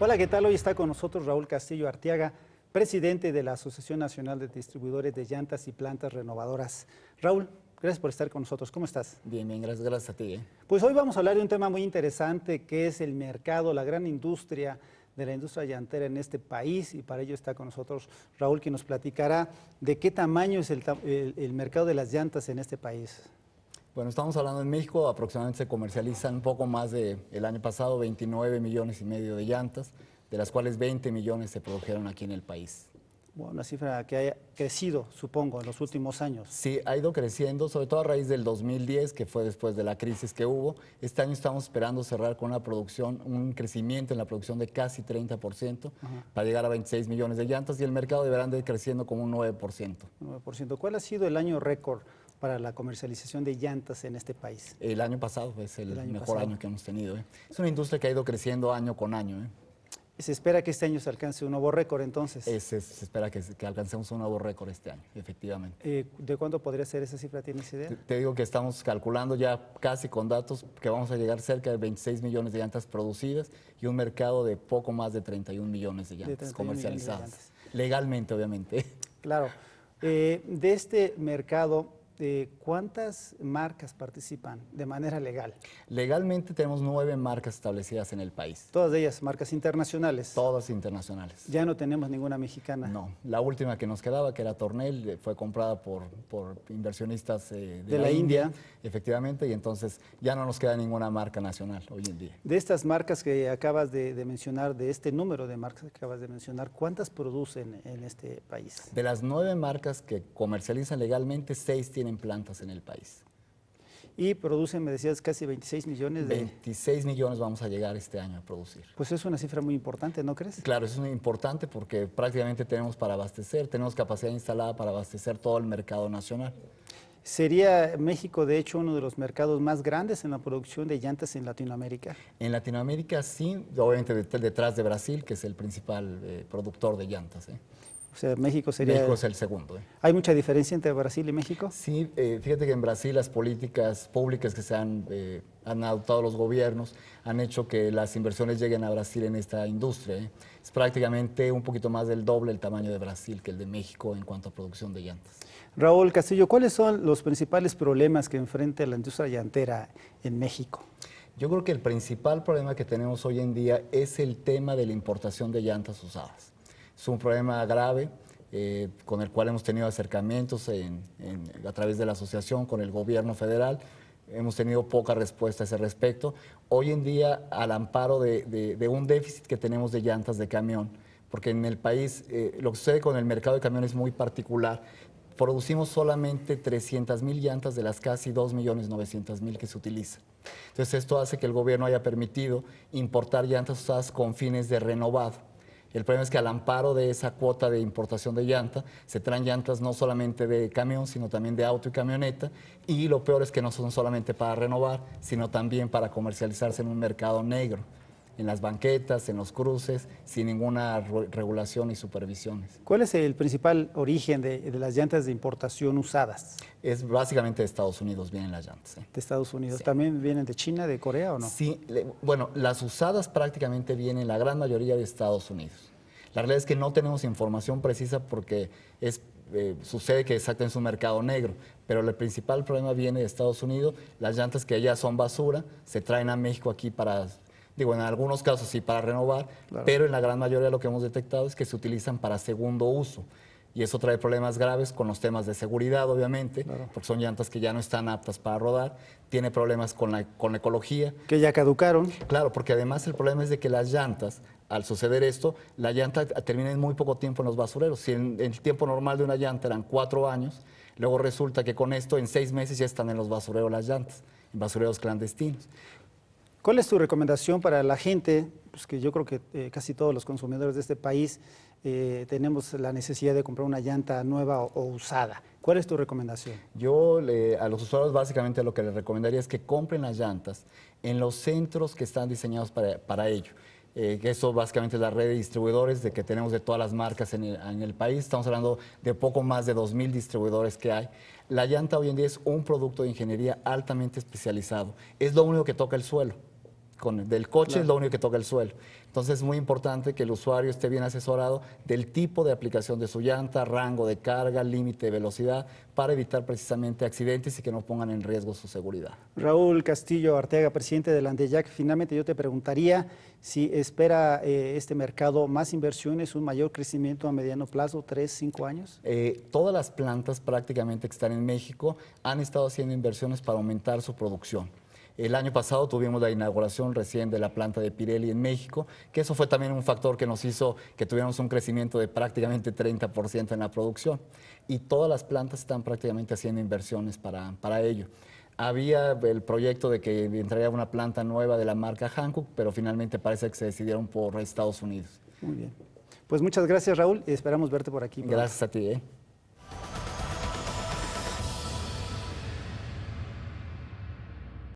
Hola, ¿qué tal? Hoy está con nosotros Raúl Castillo Arteaga, presidente de la Asociación Nacional de Distribuidores de Llantas y Plantas Renovadoras. Raúl, gracias por estar con nosotros. ¿Cómo estás? Bien, bien, gracias a ti. Pues hoy vamos a hablar de un tema muy interesante que es el mercado, la gran industria de la industria llantera en este país, y para ello está con nosotros Raúl, quien nos platicará de qué tamaño es el mercado de las llantas en este país. Bueno, estamos hablando en México, aproximadamente se comercializan un poco más del año pasado, 29,5 millones de llantas, de las cuales 20 millones se produjeron aquí en el país. Bueno, una cifra que haya crecido, supongo, en los últimos años. Sí, ha ido creciendo, sobre todo a raíz del 2010, que fue después de la crisis que hubo. Este año estamos esperando cerrar con una producción, un crecimiento en la producción de casi 30%, para llegar a 26 millones de llantas, y el mercado deberá de ir creciendo como un 9%. 9%. ¿Cuál ha sido el año récord para la comercialización de llantas en este país? El año pasado es el mejor año que hemos tenido. Es una industria que ha ido creciendo año con año. Se espera que este año se alcance un nuevo récord, entonces. Se espera que alcancemos un nuevo récord este año, efectivamente. ¿De cuánto podría ser esa cifra? ¿Tienes idea? Te digo que estamos calculando ya casi con datos que vamos a llegar cerca de 26 millones de llantas producidas y un mercado de poco más de 31 millones de llantas comercializadas. Legalmente, obviamente. Claro. De este mercado, ¿cuántas marcas participan de manera legal? Legalmente tenemos 9 marcas establecidas en el país. Todas ellas marcas internacionales. Todas internacionales. Ya no tenemos ninguna mexicana. No, la última que nos quedaba, que era Tornel, fue comprada por inversionistas de la India, efectivamente, y entonces ya no nos queda ninguna marca nacional hoy en día. De estas marcas que acabas de mencionar, de este número de marcas que acabas de mencionar, ¿cuántas producen en este país? De las 9 marcas que comercializan legalmente, 6 tienen plantas en el país. Y producen, me decías, casi 26 millones de... 26 millones vamos a llegar este año a producir. Pues es una cifra muy importante, ¿no crees? Claro, eso es muy importante porque prácticamente tenemos para abastecer, tenemos capacidad instalada para abastecer todo el mercado nacional. ¿Sería México, de hecho, uno de los mercados más grandes en la producción de llantas en Latinoamérica? En Latinoamérica sí, obviamente detrás de Brasil, que es el principal productor de llantas. O sea, México sería... México es el segundo. ¿Hay mucha diferencia entre Brasil y México? Sí, fíjate que en Brasil las políticas públicas que se han adoptado los gobiernos han hecho que las inversiones lleguen a Brasil en esta industria. Es prácticamente un poquito más del doble el tamaño de Brasil que el de México en cuanto a producción de llantas. Raúl Castillo, ¿cuáles son los principales problemas que enfrenta la industria llantera en México? Yo creo que el principal problema que tenemos hoy en día es el tema de la importación de llantas usadas. Es un problema grave con el cual hemos tenido acercamientos a través de la asociación con el gobierno federal. Hemos tenido poca respuesta a ese respecto. Hoy en día, al amparo de un déficit que tenemos de llantas de camión, porque en el país lo que sucede con el mercado de camiones es muy particular. Producimos solamente 300,000 llantas de las casi 2,900,000 que se utilizan. Entonces esto hace que el gobierno haya permitido importar llantas usadas con fines de renovado. El problema es que al amparo de esa cuota de importación de llanta, se traen llantas no solamente de camión, sino también de auto y camioneta, y lo peor es que no son solamente para renovar, sino también para comercializarse en un mercado negro, en las banquetas, en los cruces, sin ninguna regulación y supervisiones. ¿Cuál es el principal origen de las llantas de importación usadas? Es básicamente de Estados Unidos vienen las llantas. De Estados Unidos. Sí. ¿También vienen de China, de Corea o no? Sí, bueno, las usadas prácticamente vienen la gran mayoría de Estados Unidos. La realidad es que no tenemos información precisa porque sucede que exactamente es un mercado negro, pero el principal problema viene de Estados Unidos. Las llantas que allá son basura se traen a México aquí para... Digo, en algunos casos sí para renovar, claro, pero en la gran mayoría lo que hemos detectado es que se utilizan para segundo uso. Y eso trae problemas graves con los temas de seguridad, obviamente, claro, porque son llantas que ya no están aptas para rodar. Tiene problemas con la ecología. Que ya caducaron. Claro, porque además el problema es de que las llantas, al suceder esto, la llanta termina en muy poco tiempo en los basureros. Si en el tiempo normal de una llanta eran 4 años, luego resulta que con esto en 6 meses ya están en los basureros las llantas, en basureros clandestinos. ¿Cuál es tu recomendación para la gente? Pues que yo creo que casi todos los consumidores de este país tenemos la necesidad de comprar una llanta nueva o usada. ¿Cuál es tu recomendación? Yo a los usuarios básicamente lo que les recomendaría es que compren las llantas en los centros que están diseñados para ello. Que eso básicamente es la red de distribuidores que tenemos de todas las marcas en el país. Estamos hablando de poco más de 2,000 distribuidores que hay. La llanta hoy en día es un producto de ingeniería altamente especializado. Es lo único que toca el suelo. del coche, Claro. es lo único que toca el suelo. Entonces es muy importante que el usuario esté bien asesorado del tipo de aplicación de su llanta, rango de carga, límite de velocidad, para evitar precisamente accidentes y que no pongan en riesgo su seguridad. Raúl Castillo Arteaga, presidente del Andeyac, finalmente yo te preguntaría si espera este mercado más inversiones, un mayor crecimiento a mediano plazo, 3, 5 años. Todas las plantas prácticamente que están en México han estado haciendo inversiones para aumentar su producción. El año pasado tuvimos la inauguración recién de la planta de Pirelli en México, que eso fue también un factor que nos hizo que tuviéramos un crecimiento de prácticamente 30% en la producción. Y todas las plantas están prácticamente haciendo inversiones para ello. Había el proyecto de que entraría una planta nueva de la marca Hankook, pero finalmente parece que se decidieron por Estados Unidos. Muy bien. Pues muchas gracias, Raúl, y esperamos verte por aquí. Gracias a ti.